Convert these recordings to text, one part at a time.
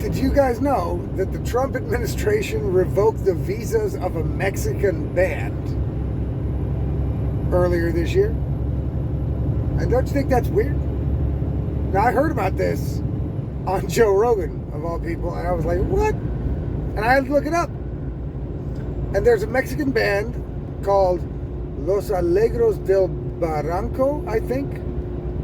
did you guys know that the Trump administration revoked the visas of a Mexican band earlier this year? And don't you think that's weird? Now, I heard about this on Joe Rogan, of all people, and I was like, what? And I had to look it up. And there's a Mexican band called Los Alegros del Barranco, I think.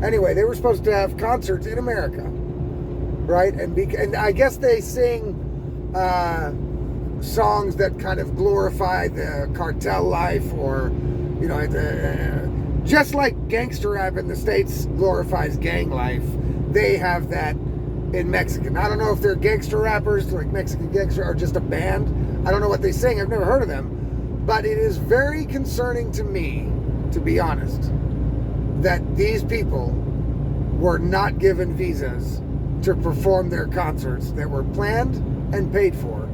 Anyway, they were supposed to have concerts in America, right? And I guess they sing songs that kind of glorify the cartel life, or, you know, just like gangster rap in the States glorifies gang life, they have that in Mexican. I don't know if they're gangster rappers, like Mexican gangster, or just a band. I don't know what they sing. I've never heard of them. But it is very concerning to me, to be honest, that these people were not given visas to perform their concerts that were planned and paid for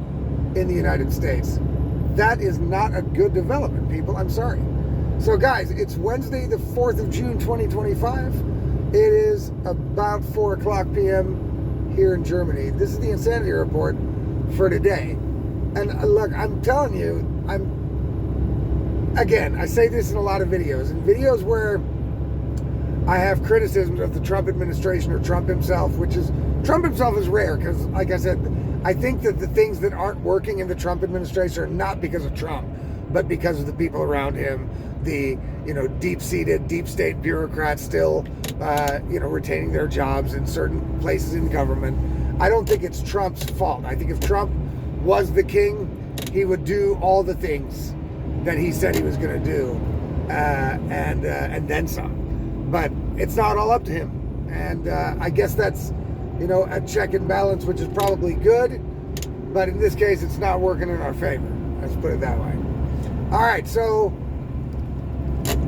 in the United States. That is not a good development, people. I'm sorry. So guys, it's Wednesday, the 4th of June, 2025. It is about 4 o'clock p.m. here in Germany. This is the Insanity Report for today. And look, I'm telling you, I say this in a lot of videos. In videos where I have criticisms of the Trump administration or Trump himself, Trump himself is rare because, like I said, I think that the things that aren't working in the Trump administration are not because of Trump, but because of the people around him, the, deep-seated, deep state bureaucrats still, retaining their jobs in certain places in government. I don't think it's Trump's fault. I think if Trump was the king, he would do all the things that he said he was going to do, and then some. But it's not all up to him. And I guess that's, a check and balance, which is probably good. But in this case, it's not working in our favor. Let's put it that way. All right, so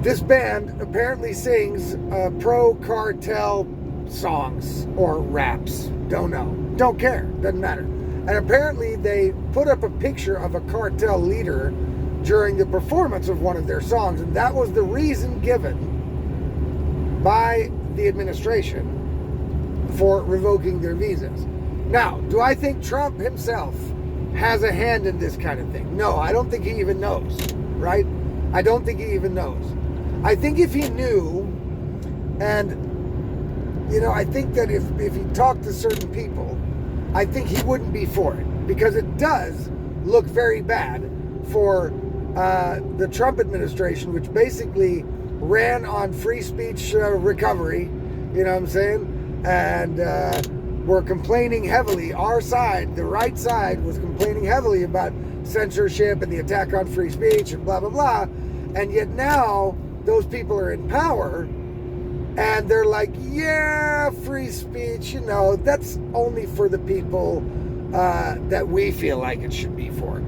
this band apparently sings pro-cartel songs or raps. Don't know. Don't care. Doesn't matter. And apparently they put up a picture of a cartel leader during the performance of one of their songs, and that was the reason given by the administration for revoking their visas. Now, do I think Trump himself has a hand in this kind of thing? No, I don't think he even knows, right? I don't think he even knows. I think if he knew, and, I think that if he talked to certain people, I think he wouldn't be for it, because it does look very bad for the Trump administration, which basically ran on free speech recovery, you know what I'm saying? And we're complaining heavily, our side, the right side, was complaining heavily about censorship and the attack on free speech and blah, blah, blah. And yet now those people are in power and they're like, yeah, free speech, that's only for the people that we feel like it should be for.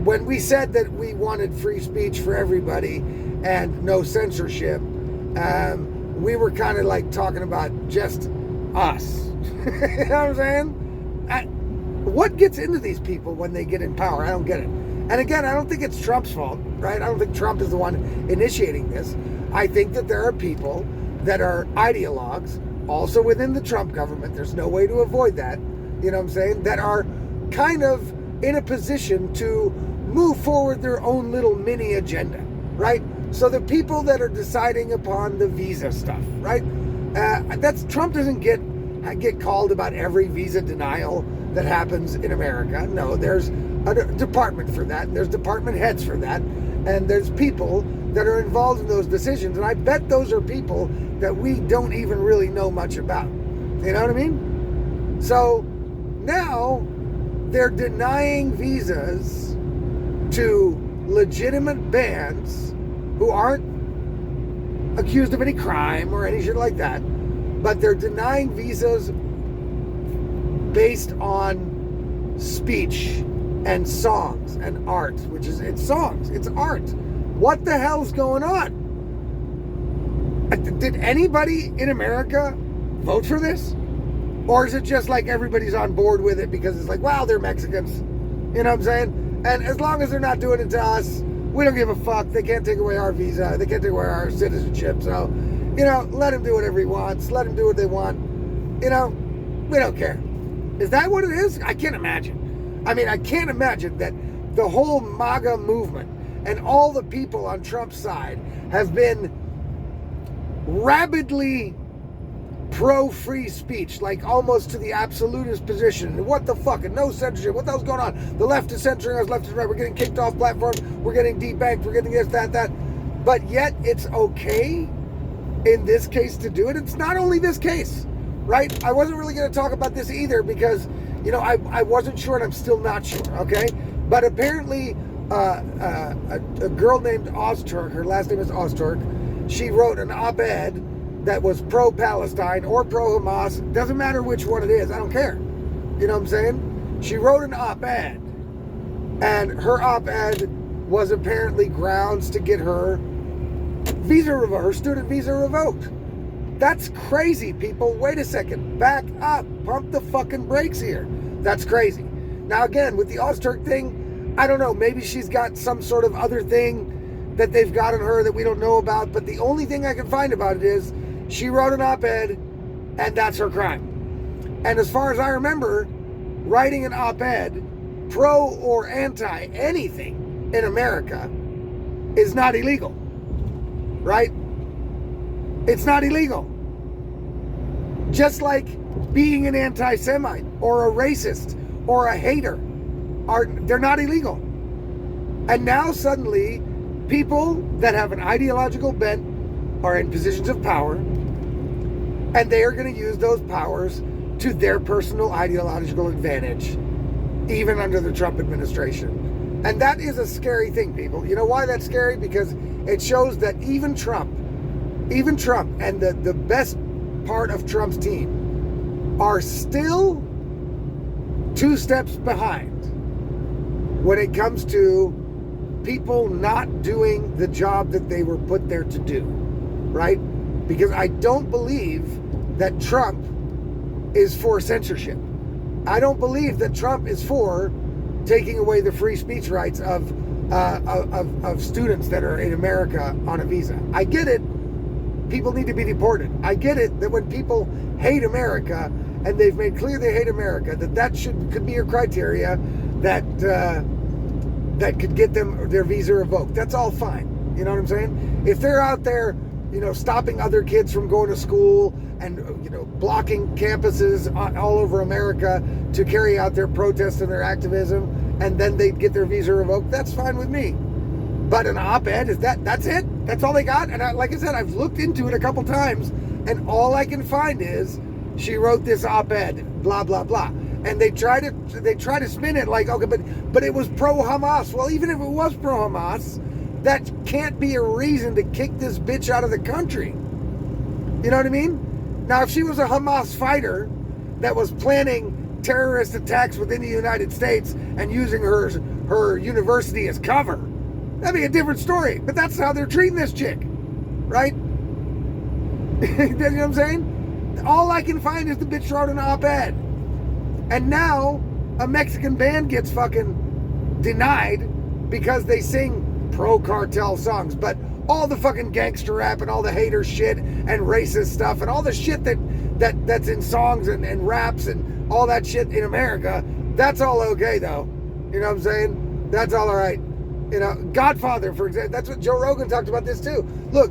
When we said that we wanted free speech for everybody and no censorship, we were kind of like talking about just us. You know what I'm saying? What gets into these people when they get in power? I don't get it. And again, I don't think it's Trump's fault, right? I don't think Trump is the one initiating this. I think that there are people that are ideologues, also within the Trump government, there's no way to avoid that, you know what I'm saying, that are kind of in a position to move forward their own little mini agenda, right? So the people that are deciding upon the visa stuff, right? Trump doesn't get called about every visa denial that happens in America. No, there's a department for that. There's department heads for that. And there's people that are involved in those decisions. And I bet those are people that we don't even really know much about. You know what I mean? So now they're denying visas to legitimate bands who aren't accused of any crime or any shit like that, but they're denying visas based on speech and songs and art, it's songs, it's art. What the hell's going on? Did anybody in America vote for this? Or is it just like everybody's on board with it because it's like, wow, they're Mexicans. You know what I'm saying? And as long as they're not doing it to us, we don't give a fuck. They can't take away our visa. They can't take away our citizenship. So, let him do whatever he wants. Let him do what they want. We don't care. Is that what it is? I can't imagine. I mean, I can't imagine that the whole MAGA movement and all the people on Trump's side have been rabidly pro-free speech, like almost to the absolutist position. What the fuck? And no censorship. What the hell's going on? The left is censoring us, left is right. We're getting kicked off platforms. We're getting debanked. We're getting this, that. But yet it's okay in this case to do it. It's not only this case, right? I wasn't really going to talk about this either because, you know, I wasn't sure and I'm still not sure, okay? But apparently a girl named Ozturk, her last name is Ozturk, she wrote an op-ed that was pro-Palestine or pro-Hamas. Doesn't matter which one it is. I don't care. You know what I'm saying? She wrote an op-ed. And her op-ed was apparently grounds to get her her student visa revoked. That's crazy, people. Wait a second. Back up. Pump the fucking brakes here. That's crazy. Now, again, with the Ozturk thing, I don't know. Maybe she's got some sort of other thing that they've got on her that we don't know about. But the only thing I can find about it is she wrote an op-ed, and that's her crime. And as far as I remember, writing an op-ed, pro or anti anything in America, is not illegal. Right? It's not illegal. Just like being an anti-Semite or a racist or a hater, they're not illegal. And now suddenly, people that have an ideological bent are in positions of power, and they are going to use those powers to their personal ideological advantage, even under the Trump administration. And that is a scary thing, people. You know why that's scary? Because it shows that even Trump and the best part of Trump's team are still 2 steps behind when it comes to people not doing the job that they were put there to do, right? Because I don't believe that Trump is for censorship. I don't believe that Trump is for taking away the free speech rights of students that are in America on a visa. I get it. People need to be deported. I get it that when people hate America and they've made clear they hate America, that could be a criteria that could get them their visa revoked. That's all fine. You know what I'm saying? If they're out there, you know, stopping other kids from going to school and, you know, blocking campuses all over America to carry out their protests and their activism, and then they get their visa revoked, that's fine with me. But an op-ed, that's it? That's all they got? And like I said, I've looked into it a couple times, and all I can find is she wrote this op-ed, blah, blah, blah. And they try to spin it like, okay, but it was pro-Hamas. Well, even if it was pro-Hamas, that can't be a reason to kick this bitch out of the country. You know what I mean? Now, if she was a Hamas fighter that was planning terrorist attacks within the United States and using her university as cover, that'd be a different story. But that's how they're treating this chick, right? You know what I'm saying? All I can find is the bitch wrote an op-ed. And now a Mexican band gets fucking denied because they sing pro-cartel songs. But all the fucking gangster rap and all the hater shit and racist stuff and all the shit that's in songs and raps and all that shit in America, that's all okay though. You know what I'm saying? That's all right. You know, Godfather, for example, that's what Joe Rogan talked about this too. Look,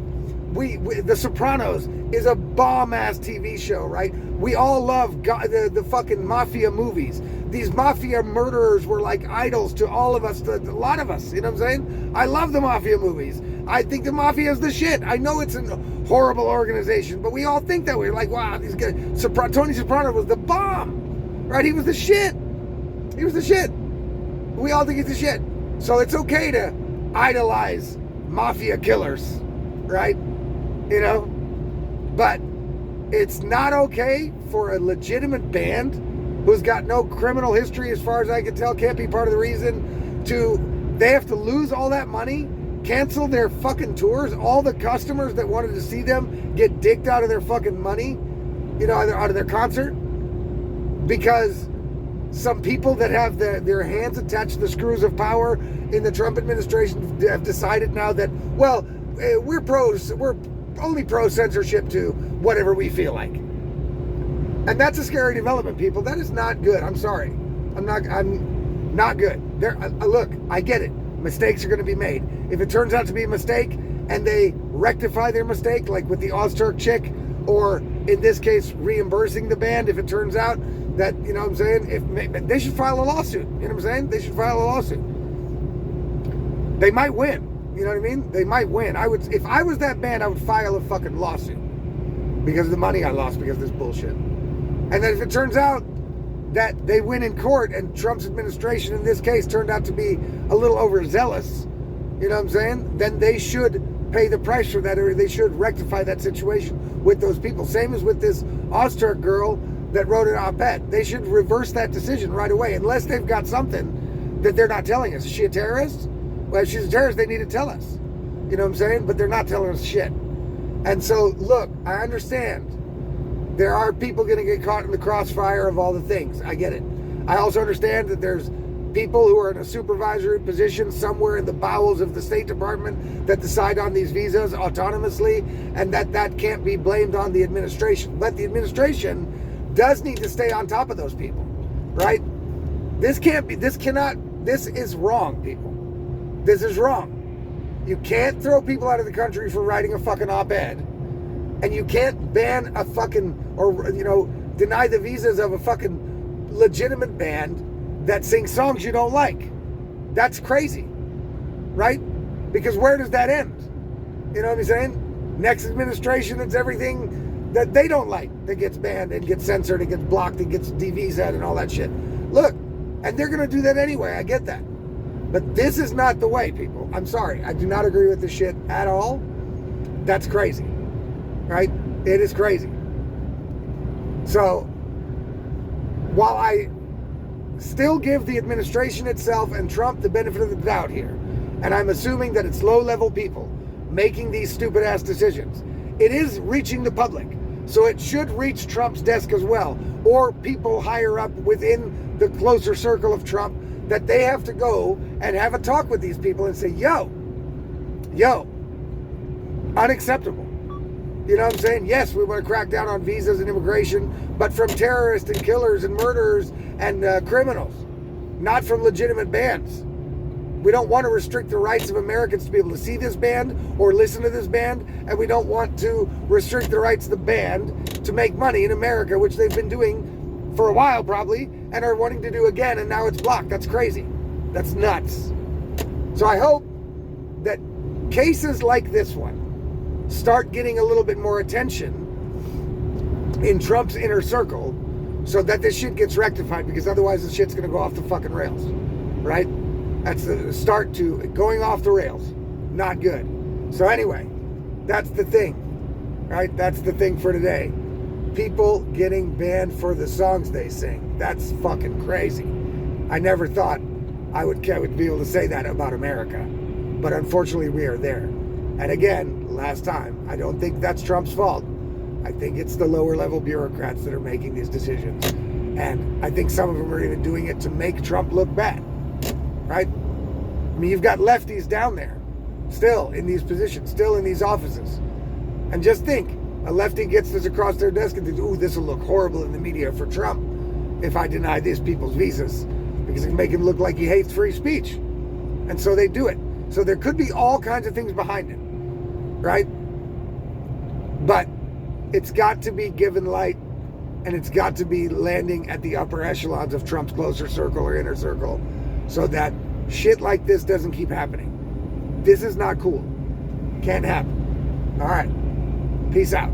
we The Sopranos is a bomb-ass TV show, right? We all love the fucking mafia movies. These mafia murderers were like idols to all of us, a lot of us, you know what I'm saying? I love the mafia movies. I think the mafia is the shit. I know it's a horrible organization, but we all think that way. Like, wow, these guys, Tony Soprano was the bomb, right? He was the shit. He was the shit. We all think he's the shit. So it's okay to idolize mafia killers, right? You know? But it's not okay for a legitimate band who's got no criminal history, as far as I can tell, can't be part of the reason, they have to lose all that money, cancel their fucking tours, all the customers that wanted to see them get dicked out of their fucking money, you know, out of their concert, because some people that have their hands attached to the screws of power in the Trump administration have decided now that, well, we're only pro censorship to whatever we feel like. And that's a scary development, people. That is not good. I'm sorry. I'm not good. Look, I get it. Mistakes are going to be made. If it turns out to be a mistake and they rectify their mistake, like with the Ozturk chick, or in this case, reimbursing the band, if it turns out that, you know what I'm saying, if they should file a lawsuit. You know what I'm saying? They should file a lawsuit. They might win. You know what I mean? They might win. If I was that band, I would file a fucking lawsuit because of the money I lost because of this bullshit. And then if it turns out that they win in court and Trump's administration in this case turned out to be a little overzealous, you know what I'm saying? Then they should pay the price for that, or they should rectify that situation with those people. Same as with this Ozturk girl that wrote an op-ed. They should reverse that decision right away, unless they've got something that they're not telling us. Is she a terrorist? Well, if she's a terrorist, they need to tell us. You know what I'm saying? But they're not telling us shit. And so, look, I understand. There are people going to get caught in the crossfire of all the things. I get it. I also understand that there's people who are in a supervisory position somewhere in the bowels of the State Department that decide on these visas autonomously, and that can't be blamed on the administration. But the administration does need to stay on top of those people, right? This is wrong, people. This is wrong. You can't throw people out of the country for writing a fucking op-ed. And you can't ban a fucking, or, you know, deny the visas of a fucking legitimate band that sings songs you don't like. That's crazy, right? Because where does that end? You know what I'm saying? Next administration, it's everything that they don't like that gets banned and gets censored and gets blocked and gets de-visaed and all that shit. Look, and they're going to do that anyway. I get that. But this is not the way, people. I'm sorry. I do not agree with this shit at all. That's crazy. Right? It is crazy. So, while I still give the administration itself and Trump the benefit of the doubt here, and I'm assuming that it's low-level people making these stupid-ass decisions, it is reaching the public. So it should reach Trump's desk as well, or people higher up within the closer circle of Trump, that they have to go and have a talk with these people and say, yo, unacceptable. You know what I'm saying? Yes, we want to crack down on visas and immigration, but from terrorists and killers and murderers and criminals, not from legitimate bands. We don't want to restrict the rights of Americans to be able to see this band or listen to this band, and we don't want to restrict the rights of the band to make money in America, which they've been doing for a while probably, and are wanting to do again, and now it's blocked. That's crazy. That's nuts. So I hope that cases like this one start getting a little bit more attention in Trump's inner circle so that this shit gets rectified, because otherwise this shit's going to go off the fucking rails, right? That's the start to going off the rails. Not good. So anyway, that's the thing, right? That's the thing for today. People getting banned for the songs they sing. That's fucking crazy. I never thought I would be able to say that about America. But unfortunately, we are there. And again, last time, I don't think that's Trump's fault. I think it's the lower level bureaucrats that are making these decisions. And I think some of them are even doing it to make Trump look bad. Right? I mean, you've got lefties down there, still in these positions, still in these offices. And just think, a lefty gets this across their desk and thinks, ooh, this will look horrible in the media for Trump if I deny these people's visas, because it can make him look like he hates free speech. And so they do it. So there could be all kinds of things behind it, right? But it's got to be given light, and it's got to be landing at the upper echelons of Trump's closer circle or inner circle, so that shit like this doesn't keep happening. This is not cool. Can't happen. All right. Peace out.